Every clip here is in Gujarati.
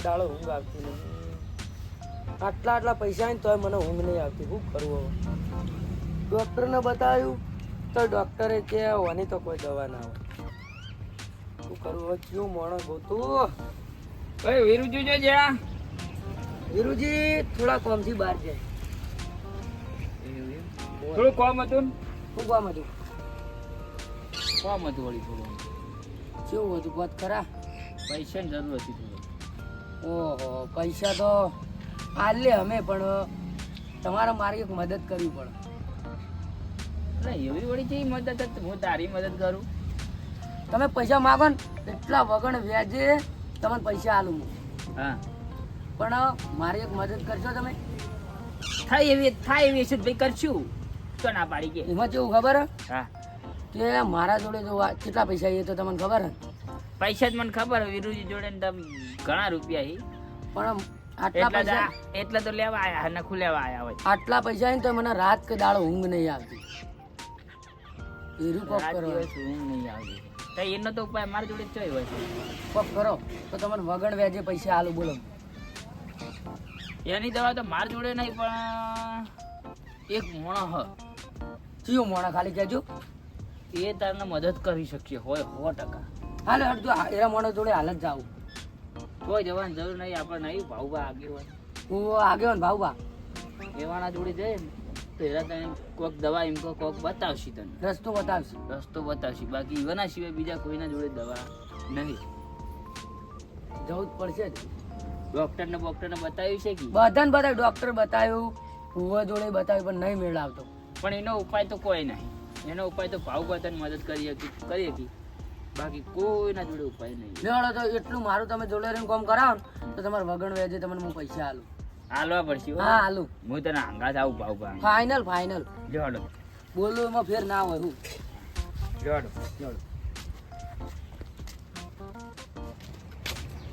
દાડો ઊંઘ આવતી નહીં. આટલા પૈસા ને તોય મને ઊંઘ નહીં આવતી. શું કરવું હવે? ડૉક્ટરને બતાવ્યું તો ડૉક્ટરે કે ઓની તો કોઈ દવા ના હોય. શું કરવું હવે? કયું માણસ ગોતું? ભાઈ વીરુજી જો જ્યાં વીરુજી થોડા કોમથી બહાર જાય. થોડું કોમ હતું શું કામ હતું? કોમ હતું વળી થોડું કેવું હતું? વાત ખરા. પૈસાની જરૂર હતી થોડું. ઓહો, પૈસા તો આલે અમે, પણ તમારે મારી એક મદદ કરવી પડે. એટલે એવી વળી છે મદદ જ હું તારી મદદ કરું. તમે પૈસા માગો ને એટલા વગણ વ્યાજે તમને પૈસા આલું હું. હા પણ મારી એક મદદ કરશો તમે? થાય એવી છે ભાઈ કરશું. તો ના પાડી કે એમાં કેવું ખબર હે? હા કે મારા જોડે જો કેટલા પૈસા એ તો તમને ખબર હે. પૈસા જ મને ખબર વીરુજી જોડે ને તમ ઘણા રૂપિયા હી પણ આટલા પૈસા એટલા તો લેવા આયા નખું લેવા આયા હોય. આટલા પૈસા ને તો મને રાત કે દાડો ઊંઘ નહીં આવતી. એરું કોક રાત કરો, દિવસ ઊંઘ નહીં આવતી. તો એનો તો ઉપાય મારા જોડે ચોય હોય છે. કોક કરો તો તમને વગણ વ્યાજે પૈસા આલું. બોલો. એની દવા તો મારા જોડે નહીં, પણ એક મોણો હ ચિયો મોણા ખાલી કહેજો. એ તારને મદદ કરી શકીએ હોય 100%. હાલે હટજો, એરા મોણા જોડે હાલ જ જાઉં. કોઈ જવાની જરૂર નહીં. આપણે નહીં ભાવબા આગળ હોય હું આગેવાન ને ભાવબા એવાના જોડે જઈએ ને તો એરા તને કોઈક દવા એમ કોઈક બતાવશી તને રસ્તો બતાવશે. રસ્તો બતાવશી. બાકી એવાના સિવાય બીજા કોઈના જોડે દવા નહીં. જવું જ પડશે જ. ડોક્ટરને બતાવ્યું છે કે બધાને બતાવ્યું, ડોક્ટર બતાવ્યું, ભૂવા જોડે બતાવ્યું, પણ નહીં મેળ આવતો. પણ એનો ઉપાય તો કોઈ નહીં. એનો ઉપાય તો ભાવબા તને મદદ કરી શકી. બાકી કોઈના જોડે ઉપાય નહીં. લેવાડો તો એટલું મારું તમે જોડે રહીને કામ કરાવો ને તો તમારે વગણ વ્યાજે તમને હું પૈસા આલું. હાલવા પડશે હો. હા હાલું. હું તને આંગા જાઉં ભાવબા. Final final. જોડો બોલું એમાં ફેર ના હોય. હું જોડો જોડો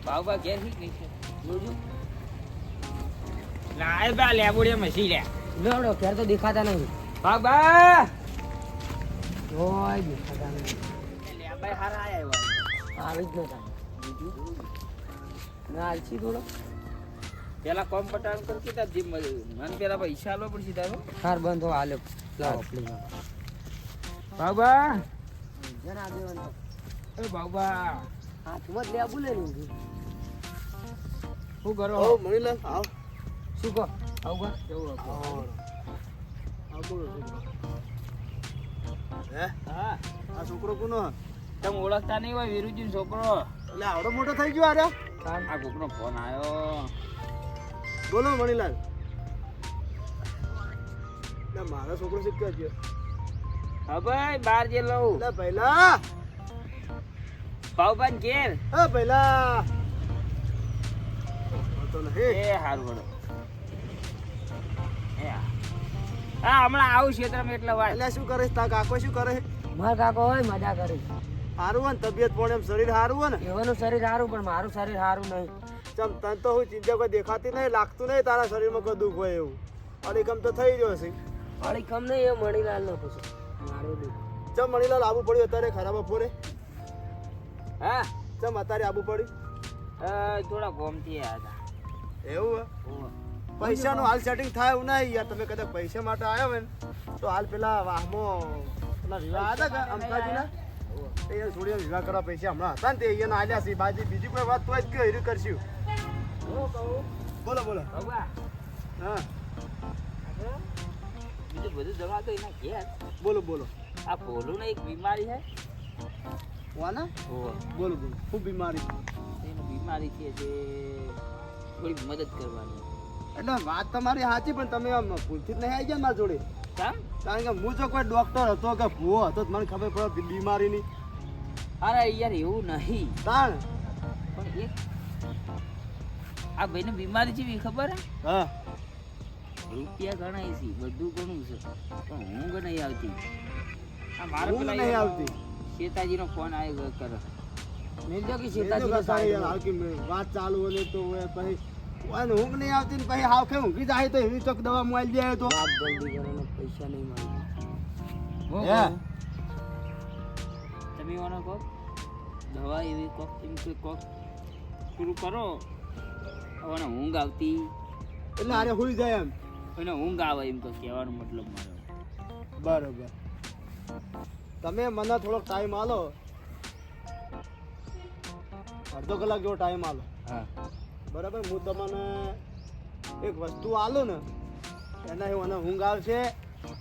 ભાવબા ઘેર શી કઈ છે જોજો. ના એ બા લેબોડિયા મસી લે લેવાડો ફેર તો દેખાતા નહીં. ભાવબા જોય દેખાતા નહીં. લેબાઈ હારા આયા આવી જ નતા. ના આલસી થોડો. પેલા કોમ પટાણ કરતી તા જીમ મને પેલા પૈસા આલવા પડશે તારો. હાર બંધ હો હાલે. લાવો પ્લીઝ. ભાવબા જન આગેવાન તો એ ભાવબા હાથમાં જ લે બોલે ને. શું કરો? ઓ મણીલાલ આવ. શું કહો? ભાવબા કેવું હે હા આ છોકરો કોનો? તમે ઓળખતા નહીં હોય વીરુજી છોકરો. એટલે આવડો મોટો થઈ ગયો આરે. આ કોકનો ફોન આવ્યો. બોલો મણીલાલ. મારો છોકરો શીખ્યો છે. હા ભાઈ બાર જે લઉં પહેલા ભાવબા ને ઘેર. હા પહેલા તો નહીં. એ હારું વડો હા હમણાં આવું ક્ષેત્રમાં એટલે વાર. એટલે શું કરે તા કાકો? શું કરે? મારા કાકો હોય મજા કરે. સારું હોય ને તબિયત પણ એમ શરીર સારું હોય ને. એવાનું શરીર સારું પણ મારું શરીર સારું નહીં. ચમ તને તો હું ચિંતા કોઈ દેખાતી નહીં, લાગતું નહીં તારા શરીરમાં કોઈ દુઃખ હોય એવું. અડીકમ તો થઈ ગયો છે. અડીકમ નહીં, એ મણીલાલ નો પૂછો. મારું દુઃખ ચમ મણીલાલ આબુ પડ્યું અત્યારે ખરાબ બપોરે? હા ચમ અત્યારે આબુ પડ્યું? થોડા ગોમથી આવ્યા એવું હતા. પૈસાનું હાલ સેટિંગ થાય એવું નહીં યાર. તમે કદાચ પૈસા માટે આવ્યા હોય ને તો હાલ પેલા વાહમાં પેલા વિવાહ હતા કે અમદાજીના એ છોડીને વિવાહ કરવા પૈસા હમણાં હતા ને તે અહીંયા આલ્યા છે. બાજી બીજી કોઈ વાત તો જ કે હીરું કરશું. બોલો બોલો. ભાવબા હા બીજું બધું દવા તો એના ઘેર. બોલો બોલો. આ ભોલું ને એક બીમારી છે. વાના બોલો બોલો. શું બીમારી? એની બીમારી છે તે થોડી મદદ કરવાની. એટલે વાત તમારી સાચી પણ તમે આમ ભૂલથી જ નહીં આવી ગયા મારા જોડે. કેમ? કારણ કે હું જો કોઈ ડોક્ટર હતો કે ભૂવો હતો તો મને ખબર પડે બીમારીની. અરે યાર એવું નહીં તાણ પણ એક આ ભાઈને બીમારી જેવી ખબર હે? હા રૂપિયા ગણાય છે, બધું ઘણું છે, પણ ઊંઘ નહીં આવતી. આ મારે ઊંઘ પેલા નહીં આવતી. શેતાજીનો ફોન આવ્યો કરે. મેલજો કે સીતાજી વાત ચાલુ હોય તો પછી ઊંઘ નહીં આવતી ને પછી હાવ કે ઊંઘી જાય તો એવી તક દવા મોબાઈલ જાય તો વાત જલ્દી કરો ને પૈસા નહીં મળે. તમે ઓનો કોક દવા એવી કોક એમ કોઈ કોક પૂરું કરો હવે ઊંઘ આવતી એટલે આરે હુઈ જાય એમ. એને ઊંઘ આવે એમ તો કહેવાનો મતલબ મારો. બરોબર. તમે મને થોડોક ટાઈમ આલો, અડધો કલાક જેવો ટાઈમ આલો. હા બરાબર. હું તમને એક વસ્તુ આલું ને એના મને ઊંઘ આવશે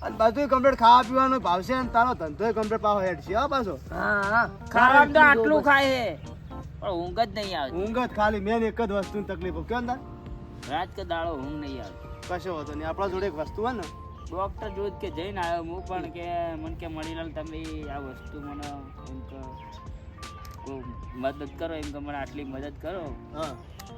અને બધું કમ્પ્લીટ ખાવા પીવાનું ભાવશે અને તારો ધંધો કમ્પ્લીટ પાછો હેડ છે. હા પાછો ખાવાનું તો આટલું ખાય છે પણ ઊંઘ જ નહીં આવતી. ઊંઘ જ ખાલી મેન એક જ વસ્તુની તકલીફ કેમ તાર રાત કે દાડો ઊંઘ નહીં આવતી. કશો હતો નહીં. આપણા જોડે એક વસ્તુ હોય ને ડોક્ટર જોત કે જઈને આવ્યો હું પણ કે મને કે મણીલાલ તમે આ વસ્તુ મને એમ કે મદદ કરો એમ કે મને આટલી મદદ કરો હા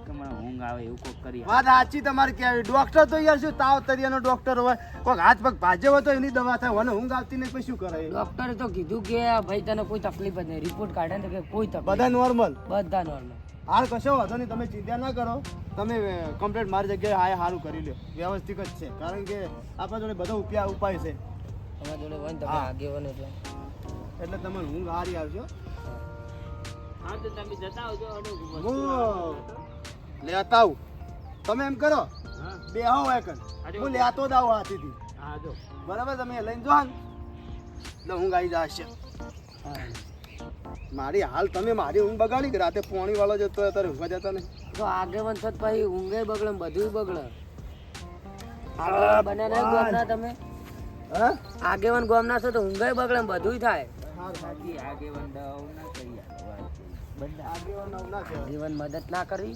કે મને ઊંઘ આવે એવું કોક કરી આપો. વાત સાચી તમારી કહેવી. ડોક્ટર તો યાર શું તાવ તરિયાનો ડોક્ટર હોય, કોઈક હાથ પગ ભાજ્યો હોય તો એની દવા થાય. મને ઊંઘ આવતી નહીં પછી શું કરે? ડોક્ટરે તો કીધું કે ભાઈ તને કોઈ તકલીફ જ નહીં, રિપોર્ટ કાઢે ને કે કોઈ તકલીફ બધા નોર્મલ. બધા નોર્મલ. હાલ કશો વાંધો નહીં, તમે ચિંતા ના કરો. તમે કમ્પ્લીટ મારી જગ્યાએ હાય સારું કરી લો. વ્યવસ્થિત જ છે કારણ કે આપણા જોડે બધો ઉપાય છે. તમારા જોડે હોય ને તમે હા. આગેવાન એટલે તમને ઊંઘ હારી આવશે. હા તો તમે જતા આવજો. હું લેતા આવું. તમે એમ કરો હા બે આવો એકન, હું લેતો જ આવું હાથીથી. હા જો બરાબર. તમે લઈને જો ને એટલે ઊંઘ આવી જશે. મારી હાલ તમે મારી ઊંઘ બગાડી કે રાતે પોણી વાળો જતો હોય ત્યારે ઊંઘવા જતા નહીં. તો આગેવાન થત પછી ઊંઘે બગડે ને બધું બગડે. આગેવાન બને નહીં ગોમના તમે? હા આગેવાન ગોમના છો તો ઊંઘે બગડે ને બધું થાય. સાચી આગેવાન દવાઓ ના કરી જીવન મદદ ના કરવી.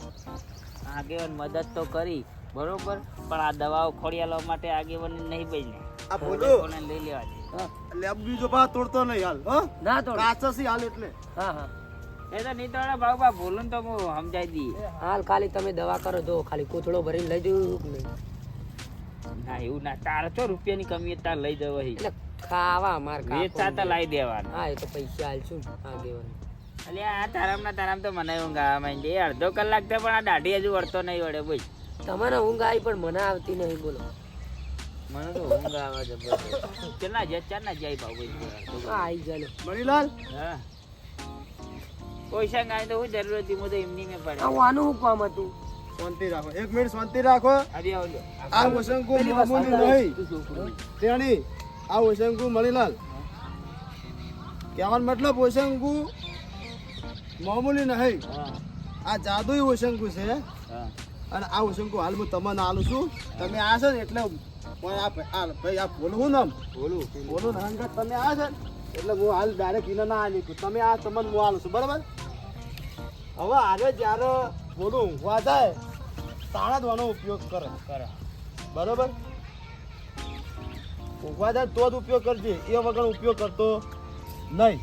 આગેવાન મદદ તો કરી બરોબર પણ આ દવાઓ ખોડિયાલવા માટે આગેવાન નહીં બની. આ બોલો લઈ લેવા છે. હા લેબી જો પા તોડતો નહીં હાલ. હો ના તો કાચસી હાલ એટલે હા હા એ તો નહીં તોડે બાબા બોલું તો હું સમજાઈ દઈએ. હાલ ખાલી તમે દવા કરો જો ખાલી કોથળો ભરીને લઈ જવું કે નહીં? ના એવું ના. તારે તો રૂપિયાની કમી તાર લઈ જવા એટલે ખાવા માર વેચતા તો લાવી દેવાના. હા એ તો પૈસા હાલશું આગેવાન. એટલે આ તારામ તો મને ઊંઘ આવવા માંડી. અડધો કલાક તો પણ આ દાઢી હજુ વળતો નહીં વળે ભાઈ. તમને ઊંઘ આવી પણ મને આવતી નહીં. બોલો મને તો ઊંઘ આવે જબરદસ્ત. ચાલના જાય ભાવ ભાઈ. આવી જાય. મણીલાલ હા પૈસા ગાય તો હું જરૂર હતી. હું તો એમની મેં પડે. આનું શું કામ હતું? શાંતિ રાખો. એક મિનિટ શાંતિ રાખો. આવી આવજો. આ વસંકુ મામૂલી નહીં તેણી. આ વસંકુ મણીલાલ કહેવાનો મતલબ વસંકુ મામૂલી નહીં. હા આ જાદુઈ વસંકુ છે. હા અને આ વસંકુ હાલ હું તમને આલું છું. તમે આ છો ને એટલે ભાઈ આ બોલવું ને બોલું ને હંગત તમે આ છે ને એટલે હું હાલ ડાયરેક્ટ એને ના આલી છું. તમે આ તમને હું આલું છું. બરાબર. હવે આગળ જ્યારે બોલું ઊંઘવા જાય તાણા જ વાનો ઉપયોગ કરે. બરોબર. ઊંઘવા જાય તો જ ઉપયોગ કરજે. એ વગર ઉપયોગ કરતો નહીં.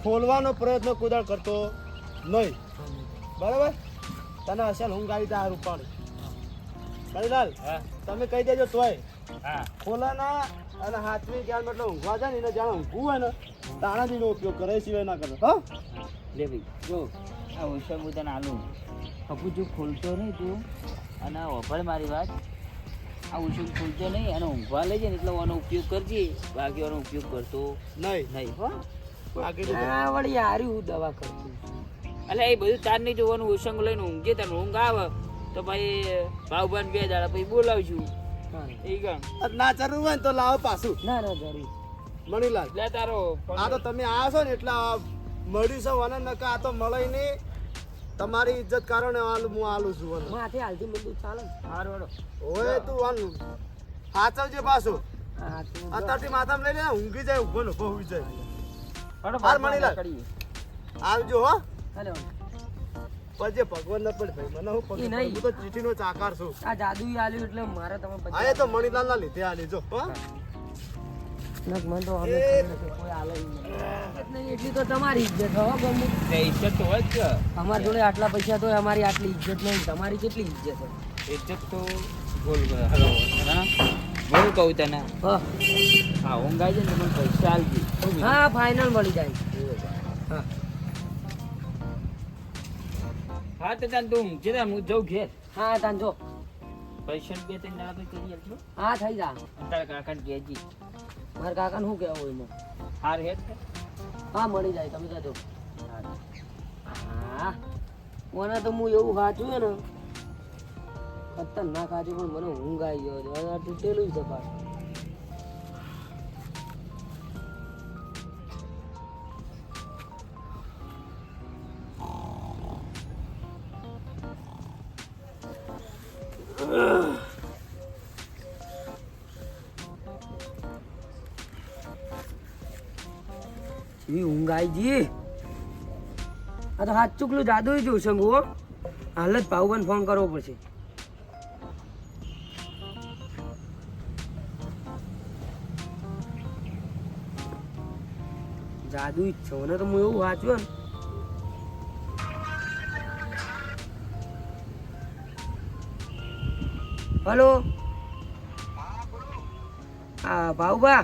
ખોલવાનો પ્રયત્ન કુદાળ કરતો નહીં. બરાબર. તને અસલ ઊંઘ આવી જાય રૂપાણી. મણીલાલ હા તમે કહી દેજો તોય હા ખોલાના અને હાથની જ્ઞાન મતલબ ઊંઘવા જાય ને એને જાણે ઊંઘવું હોય ને તાણા જ એનો ઉપયોગ કરે, એ સિવાય ના કરે. હા લે ભાઈ જો આ ઓછા હું તને આલું હકુ જો ખોલતો નહીં તું અને વફળ મારી વાત. આ ઓછું ખોલતો નહીં અને ઊંઘવા લઈ જાય ને એટલે આનો ઉપયોગ કરજે. બાકી આનો ઉપયોગ કરતો નહીં. નહીં હો. બાકી આ વળી હારી હું દવા કરતી. એટલે એ બધું તાર નહીં જોવાનું. ઓછંગ લઈને ઊંઘે તને ઊંઘ આવે તો ભાઈ ભાવભાન 2 દાડા પછી બોલાવશું. એ કામ ના જરૂર હોય ને તો લાવો પાછું. ના ના જરૂર. મણીલાલ લે તારો આ તો તમે આવ્યા છો ને એટલે મળ્યું છે વને નકા આ તો મળે નહીં. તમારી ઇજ્જત કારણે હું આલું છું વને. માથે હાલથી બધું ચાલે ને. હાર વડો ઓય તું વાનું સાચવજે પાછું. હા તો અત્યારથી માથામાં લઈ લે ઊંઘી જાય ઊભો ને ઊભો હોઈ જાય. હડો હાર મણીલાલ આવજો. હો હાલો. પછી ભગવાન ન પડે ભાઈ મને હું ઈ પગ નહીં. હું તો ચીઠીનો ચાકાર છું. આ જાદુ આલ્યું એટલે મારે તમે આ એ તો મણીલાલ ના લીધે આલી જો. હો મને તો અમે કોઈ હાલે નહીં. એટલી તો તમારી ઇજ્જત હો ગમે. ઇજ્જત તો હોય જ છે. અમારી જોડે આટલા પૈસા તો અમારી આટલી ઇજ્જત નહીં. તમારી કેટલી ઇજ્જત છે? ઇજ્જત તો બોલ હલો બોલ કહું તને હા હા ઊંઘ આવી જાય ને મને પૈસા આલજે. હા ફાઇનલ મળી જાય. હા હા તો તને તું ઊંઘજે ને હું જાઉં ઘેર. હા તાન જો. પૈસા 2-3 દાડા પછી કરી આપજો. હા થઈ જા. તારા કાકાને કહેજે. મારા કાકાને શું કહેવું એમાં? હાર હેત હા મળી જાય તમે જજો. હા મને તો હું એવું સાચું ને ખતરનાક સાચું પણ મને ઊંઘ આવી ગયો છે હવે તૂટેલું છે પાછું. ઊંઘ આવી જી આ તો હાથ ચૂકલું જાદુ જોઉં શંભુ હો. હાલ જ ભાઉબંધ ફોન કરવો પડશે. જાદુ જ છે મને તો હું એવું વાંચ્યું ને. હલો હા ભાઉબા.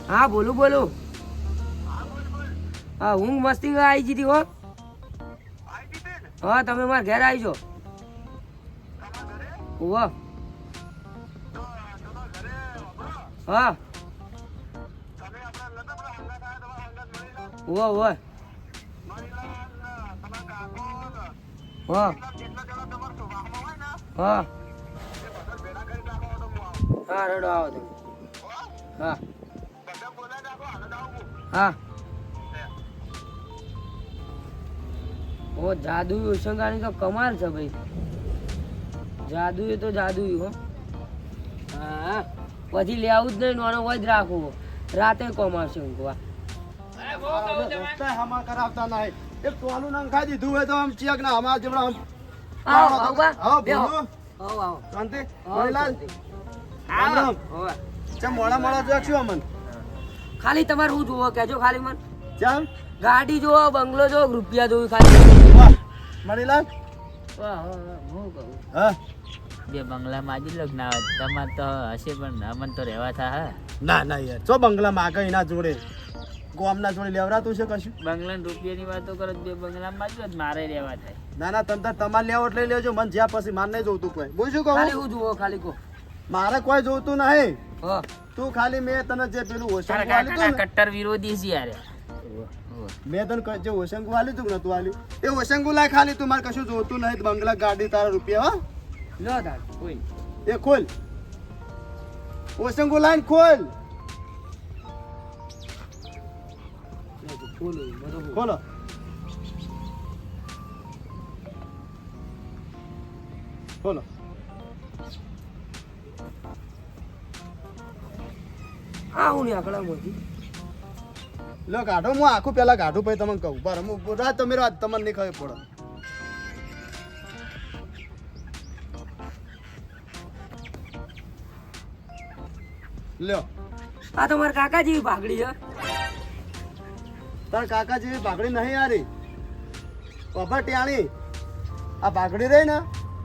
હા બોલું બોલું. હા ઊંઘ મસ્તી આવી ગઈ હતી હો. હા તમે મારા ઘેર આવી જાઓ. ઓવા હા ઓવા ઓવા હા હા હા રડો આવો તમે. હા હા ઓ જાદુ ઉશંગાની તો કમાલ છે ભાઈ. જાદુ એ તો જાદુ હો. હા પછી લેવું જ નહીં નાનો હોય જ રાખવું રાતે કોમ આવશે ઊંઘવા. હમા કરાવતા નહીં એક ટોલું નંખાઈ દીધું હોય તો આમ ચિયક ના હમા જેવડા આમ આવો બાબા હા બેહો. બોલો આવો આવો શાંતિ આવો, મણીલાલ શાંતિ. રામ રામ હોવે. ચમ મોડા મોડા જોશું અમન ખાલી તમારે શું જોવો કેજો ખાલી મને. ચમ ગાડી જોવો બંગલો જોવો રૂપિયા જોવું ખાલી. વાહ મણીલાલ વાહ, વાહ, વાહ, હું કહું હા બે બંગલામાં આજે લોક ના આવે તમારે તો હશે પણ અમન તો રહેવા થા હા. ના ના યાર ચો બંગલા માં આગળ એના જોડે ગોમના જોડે લેવરાતું છે કશું બંગલા ને રૂપિયાની વાતો કરો તો બે બંગલામાં જ મારે રહેવા થાય. ના ના તમ તાર તમારે લેવો એટલે લેજો મને જ્યાં પછી મારે નહીં જોતું કોઈ હું શું ખાલી કહું હું જોવો ખાલી કહો. મારે કોઈ જોતું નહીં હા તું ખાલી મેં તને જે પેલું તારા ઓશંકુ આલ્યું કાકાના તું ને કટ્ટર વિરોધી છે યાર. મેં તને જે ઓશંકુ આલ્યું તું કે નતું આલ્યું એ ઓશંકુ લાય ખાલી તું મારે કશું જોતું નહીં બંગલા ગાડી તારા રૂપિયા હા લો તાર કોઈ એ ખોલ ઓશંકુ લાઈન ખોલ બોલો બધું ખોલો ખોલો આવું નહીં આકડામાંથી. લો કાઢો હું આખું પેલા કાઢું પછી તમને કહું બરાબર હું રાત તમે રાત તમને નહીં ખબર પડે લ્યો આ તો મારા કાકા જેવી પાઘડી છે. તાર કાકા જેવી ભાગડી નહીં યારી બાબા ટ્યાણી આ ભાગડી રહી ને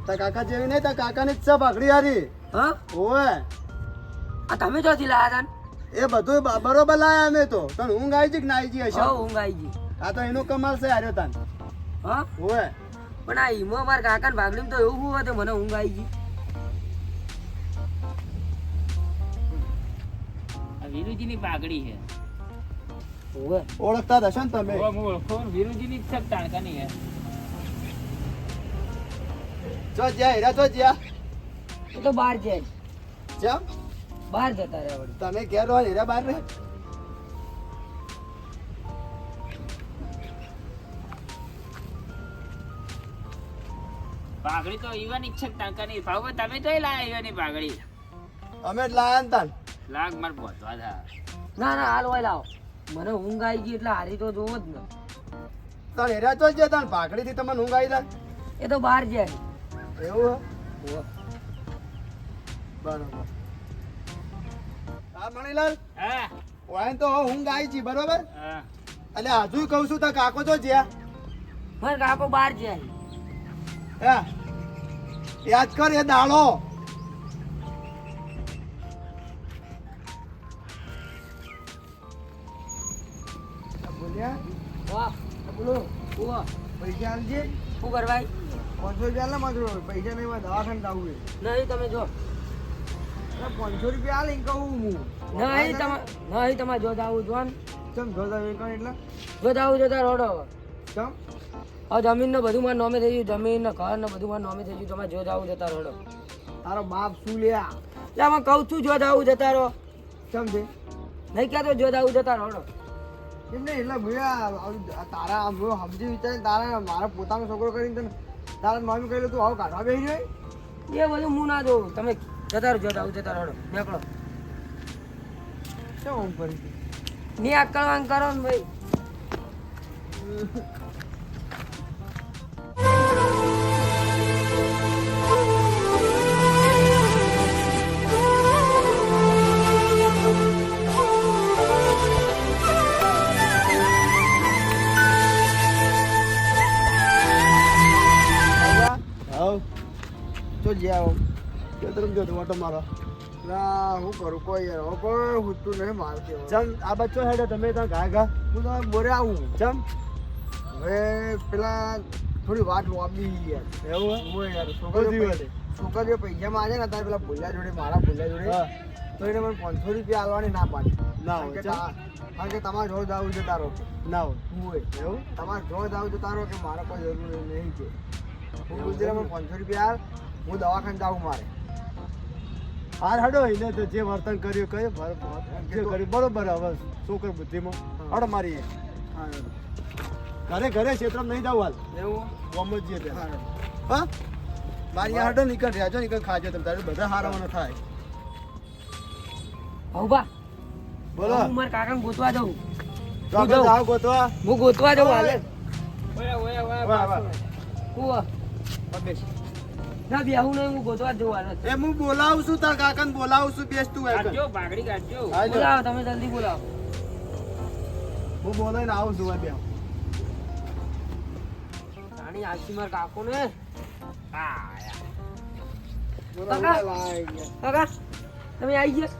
તાર કાકા જેવી નહીં તાર કાકાની જ છે ભાગડી યારી હા ઓવે આ તમે ચોથી લાયા હતા એ બધું બરોબર લાયા અમે તો તને ઊંઘ આવી છે કે ના આવી છે હશે હો ઊંઘ આવી ગઈ. આ તો એનું કમાલ છે હાર્યો તાન હા ઓવે પણ આ ઈમો મારા કાકા ને ભાગડીમાં તો એવું હોય તો મને ઊંઘ આવી ગઈ. આ વીરુજીની પાઘડી છે. ઓવે ઓળખતા જ હશો ને તમે હું ઓળખો વીરુજીની જ છે ટાણકાની છે. જો જ્યાં હીરા જો જ્યાં એ તો બહાર જાય જેમ બહાર જતા રહ્યા વળી. તમે ઘેર રહો હીરા બહાર રહે પાઘડી તો ઈવાની જ છે ટાણકાની. ભાવ તમે તો લાયા ઈવાની પાઘડી. અમે જ લાયા ને તાન લાગ માર બોધવા થા. ના ના હાલ હોય લાવો મને ઊંઘ આવી ગઈ એટલે હારી તો જોવો જ ને. તાન હીરા જો જ્યાં તાન ભાગડીથી તમને ઊંઘ આવી તાન એ તો બહાર જાય. એવું હે? ઓવે. બરોબર હા મણીલાલ હા વાયન તો ઊંઘ આવી છે બરોબર હા એટલે હજુ કહું છું તાર કાકો જો જ્યાં મારા કાકો બહાર જાય. હે યાદ કર એ દાડો બોલ્યા વાહ બોલો ઓવા પૈસા આલજે શું કરવાય 500 રૂપિયા આલે માત્ર પૈસા નહીં હોય દવાખાને જવું નહીં તમે જો છે 500 રૂપિયા આલે કહું હું નહીં તમારે જો જાવું જો ને ચમ જોતા વેકણ એટલે જો જાવું જો તાર રોડો ચમ હવે જમીન ને બધું મારા નામે થઈ ગયું, જમીન ને ઘર ને બધું મારા નામે થઈ ગયું. તમારે જો જાવું જતા રહો. તારો બાપ શું લ્યા એટલે હું કહું છું જો જાવું જતા રહો. ચમ છે નહીં કહેતો જો જાવું જતા રહો. એમ નહીં એટલે ભૈયા તારા આમ સમજી વિચારી તારા મારા પોતાનો છોકરો કરીને તને તારા મમ્મી કહ્યું તું આવું કાઢવા બેસી જાય એ બધું હું ના જોઉં. તમે જતા રહો, જો જાવું જતા રહો. નીકળો. શું આમ કરી ની આકળવાન કરો ને ભાઈ. તો જ્યાં કે તરફ જો ટમાટો મારો ના હું કરું કોઈ યાર હવે કોઈ હુતું નહીં મારતી ચમ આ બચ્ચો હેડે તમે ત્યાં ઘા ઘા હું તમે બોરે આવું ચમ હવે પેલા થોડી વાત વાપી યાર એવું હોય યાર છોકરીઓ પૈસા માંગે ને તારે પેલા ભૂલ્યા જોડે મારા ભૂલ્યા જોડે તો એને મને 500 રૂપિયા આલવાની ના પાડી ના હોય કારણ કે તમારે રોજ આવું છે તારો ના હોય એવું તમારે રોજ આવું છે તારો કે મારે કોઈ જરૂર નહીં છે હું ગુજરાતમાં 500 રૂપિયા આલ હું દવાખાને જાઉં મારે હાર હડો એને તો જે વર્તન કર્યું કયું જે કર્યું બરોબર હવે છોકર બુદ્ધિમાં હડો મારી ઘરે ઘરે ક્ષેત્રમાં નહીં જાવ હાલ એવું ગમત જે હા મારી હડો નીકળ રહ્યા છો નીકળ ખાજો તમે તારે બધા હારવાના થાય હઉબા બોલો હું મારા કાકાને ગોતવા જાઉં. તો આપણે જાવ ગોતવા હું ગોતવા જાઉં હાલે. વાહ કુવા ના બેહું નહીં, હું ગોતવા જ જવું હાલે. એ હું બોલાવું છું તાર કાકાને બોલાવું છું બેસ તું કાઢજો, પાઘડી કાઢજો. બોલાવો તમે જલ્દી બોલાવો. હું બોલાવીને આવું છું બે રાણી આશી માર કાકો ને કાકા તમે આવી ગયા.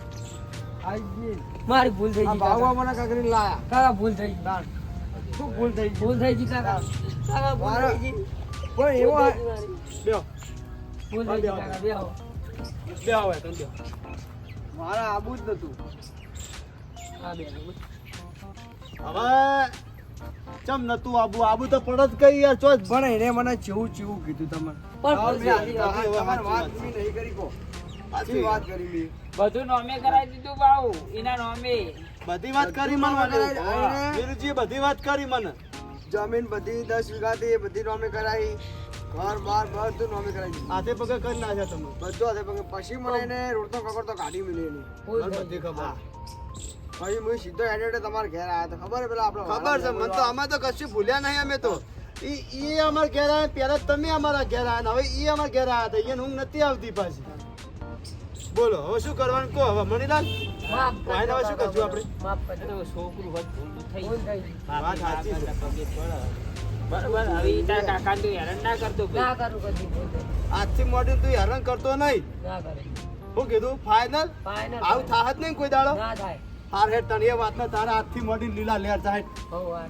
મારી ભૂલ થઈ ગઈ ભાગવા મને કાકરી લાયા કાકા ભૂલ થઈ ગઈ. શું ભૂલ થઈ ગઈ ભૂલ થઈ ગઈ કાકા. કાકા ભૂલ થઈ ગઈ. પણ એવો ભૂલ થઈ ગઈ મારી. બેહો ભૂલ થઈ ગઈ કાકા. બેહો. બેહો હવે તમે મારા આબુ જ નતું હા બેહો. હવે ચમ નતું આબુ આબુ તો પડત કઈ યાર ચોજ પણ એને મને ચેવું ચેવું કીધું તમને પણ વાત નહીં કરી કો સાચી વાત કરી લી બધું નોમે કરાવી દીધું બાઉ એના નોમે. બધી વાત કરી મને વીરજી બધી વાત કરી મને જમીન બધી 10 વીઘાથી બધી નોમે કરાવી ઘર બાર બધું નોમે કરાવી હાથે પગે કરી નાખ્યા તમે બધું હાથે પગે પછી મને એને રોડતો ખબર તો કાઢી મિલી એની બધી ખબર પછી હું સીધો એડેડે તમારે ઘેર આવ્યા તો ખબર હે પેલા આપણો ખબર છે મને તો આમાં તો કશું ભૂલ્યા નહીં અમે તો ઈ અમાર ઘેર આવ્યા પહેલા તમે અમારા ઘેર આવ્યા હવે ઈ અમાર ઘેર આવ્યા હતા એને ઊંઘ નથી આવતી પાછી બોલો હવે શું કરવાનું કહો હવે મણીલાલ માફ વાયના હવે શું કરશું આપણે માફ કરજો. તો છોકરું હોત ભૂલ થઈ ભૂલ થઈ ગઈ. વાત સાચી છે. પગે પડે. બરોબર હવે તારા કાકાને તો હેરાન ના કરતો ના ભાઈ. કરું કદી ભૂલ થઈ. આજથી મોડી તું હેરાન કરતો નહીં ના કરું. શું કીધું ફાઇનલ ફાઇનલ. આવું થાત નહીં કોઈ દાડો ના થાય. હાર હેઠ તને એ વાતના તારા હાથથી મોડી લીલા લેર જાય બહુ વાર.